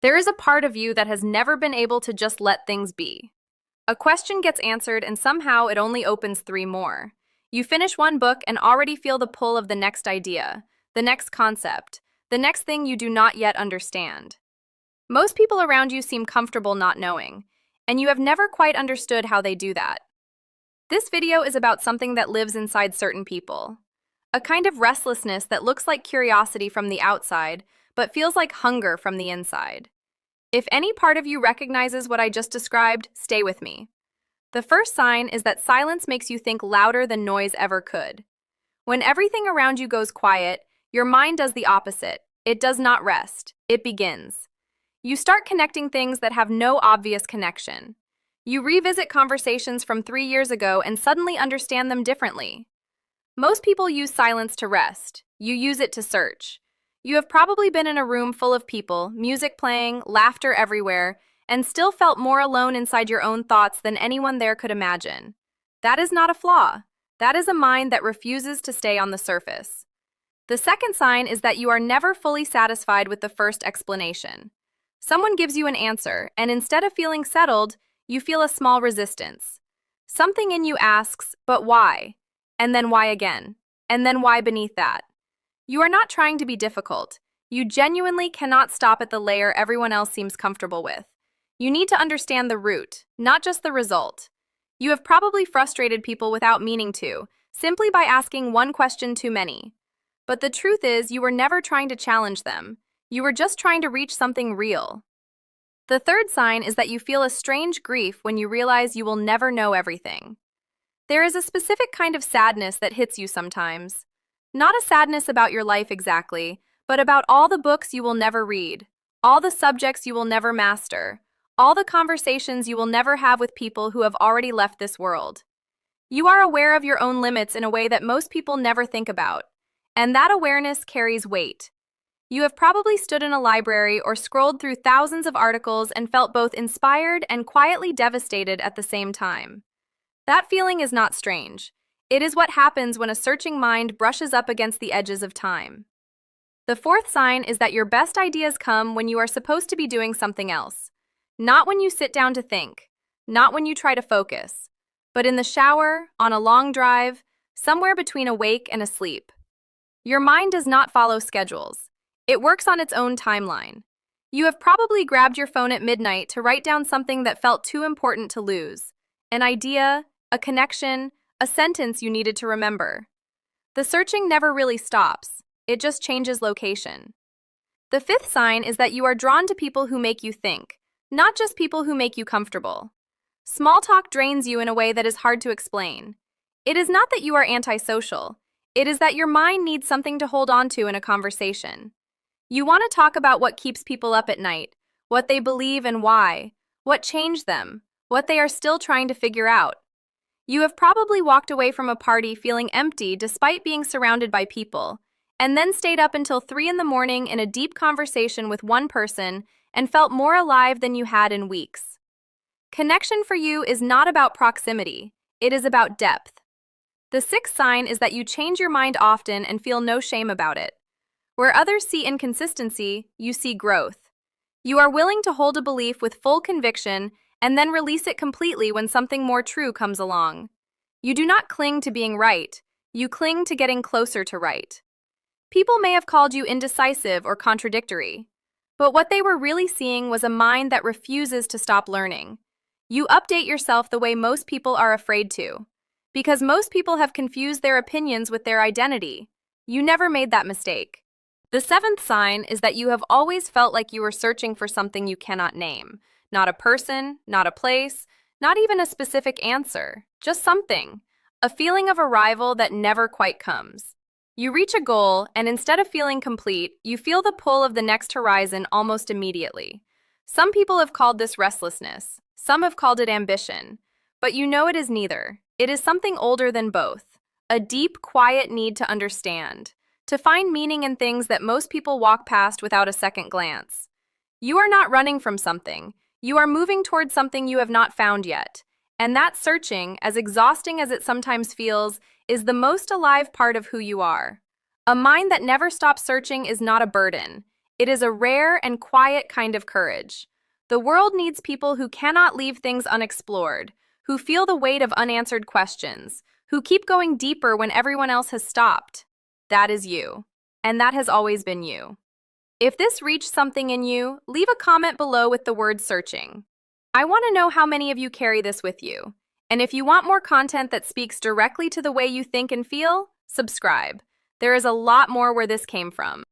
There is a part of you that has never been able to just let things be. A question gets answered and somehow it only opens three more. You finish one book and already feel the pull of the next idea, the next concept, the next thing you do not yet understand. Most people around you seem comfortable not knowing, and you have never quite understood how they do that. This video is about something that lives inside certain people. A kind of restlessness that looks like curiosity from the outside, but feels like hunger from the inside. If any part of you recognizes what I just described, stay with me. The first sign is that silence makes you think louder than noise ever could. When everything around you goes quiet, your mind does the opposite. It does not rest. It begins. You start connecting things that have no obvious connection. You revisit conversations from 3 years ago and suddenly understand them differently. Most people use silence to rest. You use it to search. You have probably been in a room full of people, music playing, laughter everywhere, and still felt more alone inside your own thoughts than anyone there could imagine. That is not a flaw. That is a mind that refuses to stay on the surface. The second sign is that you are never fully satisfied with the first explanation. Someone gives you an answer, and instead of feeling settled, you feel a small resistance. Something in you asks, but why? And then why again? And then why beneath that? You are not trying to be difficult. You genuinely cannot stop at the layer everyone else seems comfortable with. You need to understand the root, not just the result. You have probably frustrated people without meaning to, simply by asking one question too many. But the truth is, you were never trying to challenge them. You were just trying to reach something real. The third sign is that you feel a strange grief when you realize you will never know everything. There is a specific kind of sadness that hits you sometimes. Not a sadness about your life exactly, but about all the books you will never read, all the subjects you will never master, all the conversations you will never have with people who have already left this world. You are aware of your own limits in a way that most people never think about, and that awareness carries weight. You have probably stood in a library or scrolled through thousands of articles and felt both inspired and quietly devastated at the same time. That feeling is not strange. It is what happens when a searching mind brushes up against the edges of time. The fourth sign is that your best ideas come when you are supposed to be doing something else. Not when you sit down to think, not when you try to focus, but in the shower, on a long drive, somewhere between awake and asleep. Your mind does not follow schedules. It works on its own timeline. You have probably grabbed your phone at midnight to write down something that felt too important to lose. An idea, a connection, a sentence you needed to remember. The searching never really stops. It just changes location. The fifth sign is that you are drawn to people who make you think, not just people who make you comfortable. Small talk drains you in a way that is hard to explain. It is not that you are antisocial. It is that your mind needs something to hold on to in a conversation. You want to talk about what keeps people up at night, what they believe and why, what changed them, what they are still trying to figure out. You have probably walked away from a party feeling empty despite being surrounded by people, and then stayed up until 3 in the morning in a deep conversation with one person and felt more alive than you had in weeks. Connection for you is not about proximity, it is about depth. The sixth sign is that you change your mind often and feel no shame about it. Where others see inconsistency, you see growth. You are willing to hold a belief with full conviction and then release it completely when something more true comes along. You do not cling to being right, you cling to getting closer to right. People may have called you indecisive or contradictory, but what they were really seeing was a mind that refuses to stop learning. You update yourself the way most people are afraid to, because most people have confused their opinions with their identity. You never made that mistake. The seventh sign is that you have always felt like you were searching for something you cannot name. Not a person, not a place, not even a specific answer, just something. A feeling of arrival that never quite comes. You reach a goal, and instead of feeling complete, you feel the pull of the next horizon almost immediately. Some people have called this restlessness. Some have called it ambition. But you know it is neither. It is something older than both. A deep, quiet need to understand. To find meaning in things that most people walk past without a second glance. You are not running from something. You are moving towards something you have not found yet. And that searching, as exhausting as it sometimes feels, is the most alive part of who you are. A mind that never stops searching is not a burden. It is a rare and quiet kind of courage. The world needs people who cannot leave things unexplored, who feel the weight of unanswered questions, who keep going deeper when everyone else has stopped. That is you. And that has always been you. If this reached something in you, leave a comment below with the word searching. I want to know how many of you carry this with you. And if you want more content that speaks directly to the way you think and feel, subscribe. There is a lot more where this came from.